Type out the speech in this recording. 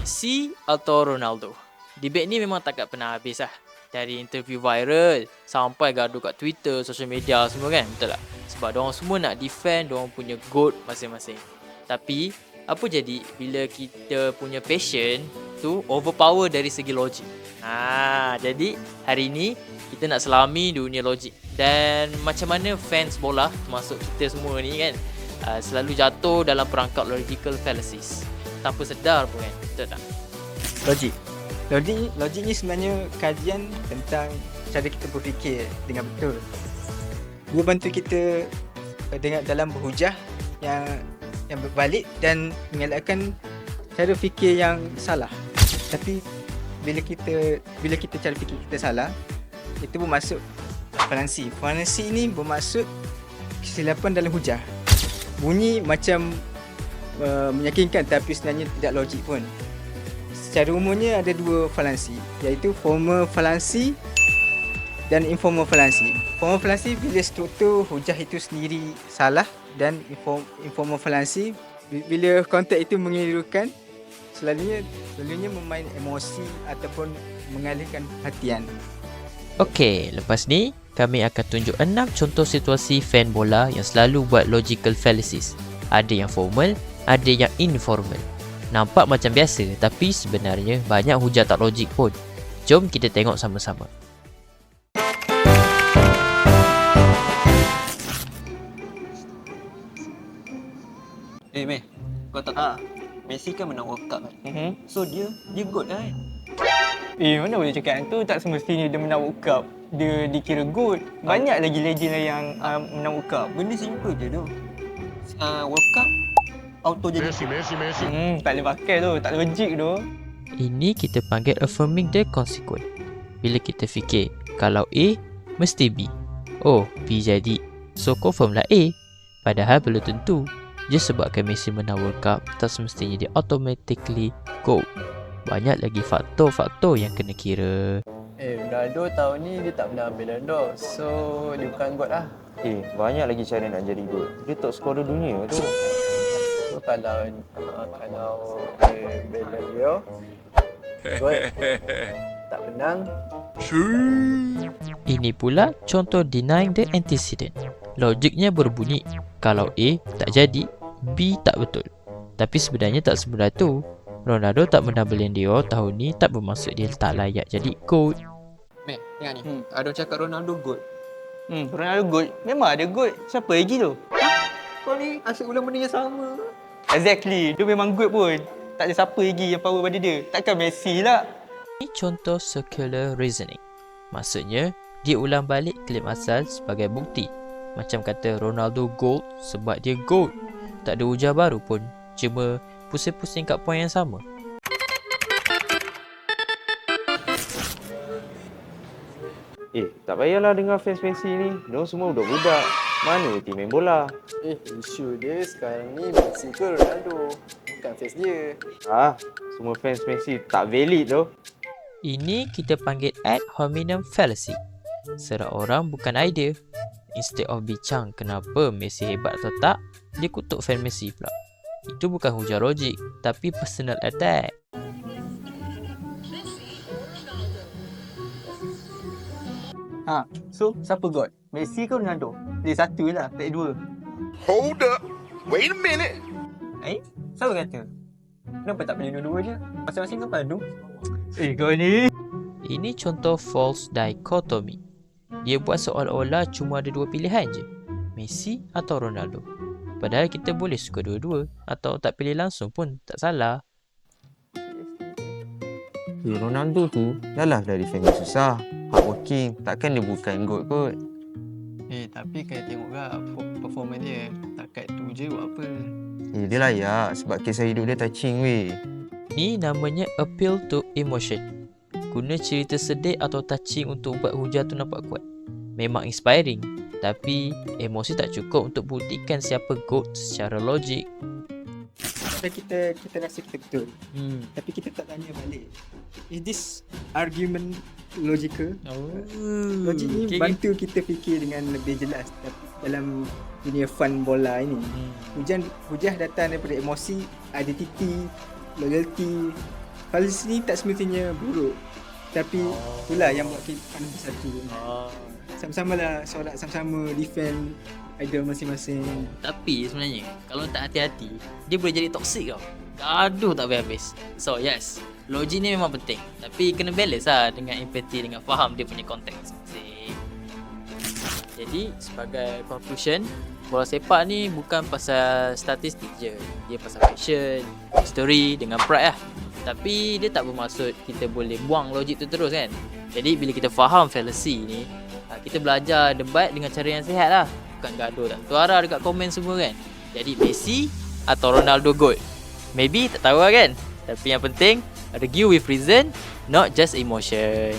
Messi atau Ronaldo? Debate ni memang takkan pernah habis lah. Dari interview viral sampai gaduh kat Twitter, social media semua kan, betul tak? Sebab diorang semua nak defend diorang punya GOAT masing-masing. Tapi apa jadi bila kita punya passion tu overpower dari segi logik? Jadi hari ni kita nak selami dunia logik. Dan macam mana fans bola termasuk kita semua ni kan selalu jatuh dalam perangkap logical fallacies tanpa sedar pun kan, betul tak? Logik ni sebenarnya kajian tentang cara kita berfikir dengan betul. Dia bantu kita dengan dalam berhujah yang berbalik dan mengelakkan cara fikir yang salah. Tapi bila kita cara fikir kita salah, itu bermaksud falansi. Falansi ni bermaksud kesilapan dalam hujah. Bunyi macam meyakinkan tapi sebenarnya tidak logik pun. Secara umumnya ada dua falansi, iaitu formal falansi dan informal falansi. Formal falansi bila struktur hujah itu sendiri salah, dan informal falansi bila konteks itu mengelirukan, selalunya memain emosi ataupun mengalihkan perhatian. Okey, lepas ni kami akan tunjuk 6 contoh situasi fan bola yang selalu buat logical fallacies. Ada yang formal, ada yang informal. Nampak macam biasa tapi sebenarnya banyak hujah tak logik pun. Jom kita tengok sama-sama. Meh, kau tahu tak? Messi kan menang World Cup kan? So dia GOAT kan? Mana boleh cakap yang tu, tak semestinya dia menang World Cup dia dikira GOAT. Banyak lagi legend lah yang menang World Cup. Benda simple je tu. World Cup auto jadi Messi. Tak boleh pakai tu, tak logik tu. Ini kita panggil affirming the consequent. Bila kita fikir kalau A mesti B, oh B jadi, so confirm lah A. Padahal belum tentu. Just sebabkan Messi menang World Cup tak semestinya dia automatically GOAT. Banyak lagi faktor-faktor yang kena kira. Ronaldo tahun ni dia tak pernah ambil Ballon d'Or, so dia bukan GOAT lah. banyak lagi cara nak jadi GOAT. Dia top scorer dunia tu. So kalau Ballon d'Or GOAT tak menang. Ini pula contoh denying the antecedent. Logiknya berbunyi, kalau A tak jadi, B tak betul. Tapi sebenarnya tak sebenar tu. Ronaldo tak menang Ballon d'Or tahun ni tak bermaksud dia tak layak jadi GOAT. Meh, tengok ni. Ada orang cakap Ronaldo GOAT. Ronaldo GOAT. Memang ada GOAT. Siapa lagi tu? Kau ni asyik ulang benda yang sama. Exactly. Dia memang GOAT pun. Tak ada siapa lagi yang power pada dia. Takkan Messi lah. Ini contoh circular reasoning. Maksudnya, dia ulang balik klaim asal sebagai bukti. Macam kata Ronaldo GOAT sebab dia GOAT. Tak ada hujah baru pun. Cuma pusing-pusing kat poin yang sama. Tak payahlah dengar fans Messi ni. Diorang semua budak-budak. Mana tim main bola? Isu dia sekarang ni Messi ke Ronaldo, bukan face dia. Semua fans Messi tak valid tu. Ini kita panggil ad hominem fallacy. Serang orang bukan idea. Instead of bincang kenapa Messi hebat atau tak, dia kutuk fan Messi pula. Itu bukan hujah logik, tapi personal attack. So, siapa GOAT? Messi ke Ronaldo? Dia satu lah, tak ada dua. Hold up. Wait a minute. Siapa kata? Kenapa tak pilih dua-dua je? Masing-masing kan padu. Kau ni. Ini contoh false dichotomy. Dia buat seolah-olah cuma ada dua pilihan je, Messi atau Ronaldo. Padahal kita boleh suka dua-dua atau tak pilih langsung pun tak salah. Ronaldo tu dah lah dari family susah, hardworking. Takkan dia bukan GOAT kot. Tapi kena tengok lah performance dia. Takat tu je buat apa. Dia layak sebab kisah hidup dia touching weh. Ni namanya appeal to emotion. Guna cerita sedih atau touching untuk buat hujah tu nampak kuat. Memang inspiring, tapi emosi tak cukup untuk buktikan siapa GOAT secara logik. Kita rasa kita betul, tapi kita tak tanya balik, is this argument logical? Logik ni bantu kita fikir dengan lebih jelas dalam dunia fun bola ini. Hujah datang daripada emosi, identity, loyalty, fallacy ni tak semestinya buruk. Tapi itulah yang buat kita bersatu. Sama-sama lah sorak, sama-sama defend idol masing-masing. Tapi sebenarnya kalau tak hati-hati, dia boleh jadi toxic tau. Gaduh tak habis-habis. So yes, logik ni memang penting. Tapi kena balance lah dengan empathy, dengan faham dia punya konteks. Jadi sebagai conclusion, bola sepak ni bukan pasal statistik je. Dia pasal passion, history dengan pride lah. Tapi dia tak bermaksud kita boleh buang logik tu terus kan. Jadi bila kita faham fallacy ni, kita belajar debat dengan cara yang sihat lah. Bukan gaduh tak tu arah dekat komen semua kan. Jadi Messi atau Ronaldo GOAT? Maybe tak tahu lah kan. Tapi yang penting, argue with reason, not just emotion.